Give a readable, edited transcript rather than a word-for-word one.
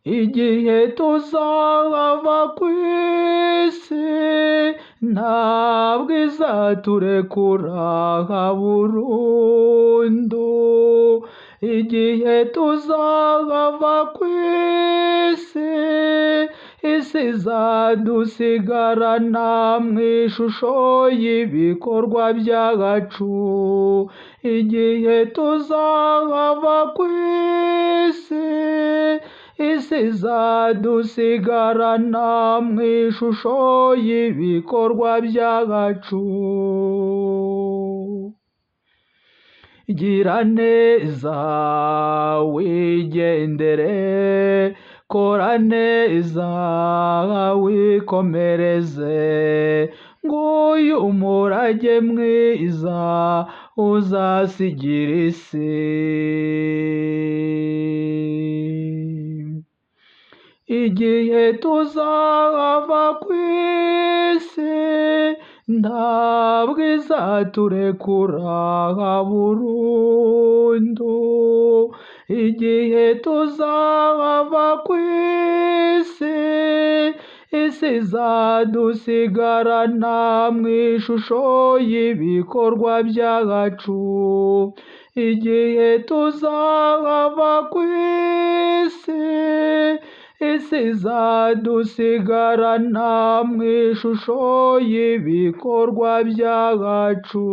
igihe tuzava ku isi ntabwo izaturekura burundu, igihe tuzava ku isi isi izadusigarana mu ishusho y'ibikorwa byacu, igihe tuzava ku isi isi izadusigarana mu ishusho y'ibikorwa byacu. Gira neza wigendere, kora neza wikomereze, nguyu umurage mwiza uzasigira isi. Igihe tuzava ku isi ntabwo izaturekura burundu, igihe tuzava ku isi isi izadusigarana mu ishusho y'ibikorwa byacu, igihe tuzava ku isi isi izadusigarana mu ishusho y'ibikorwa byacu.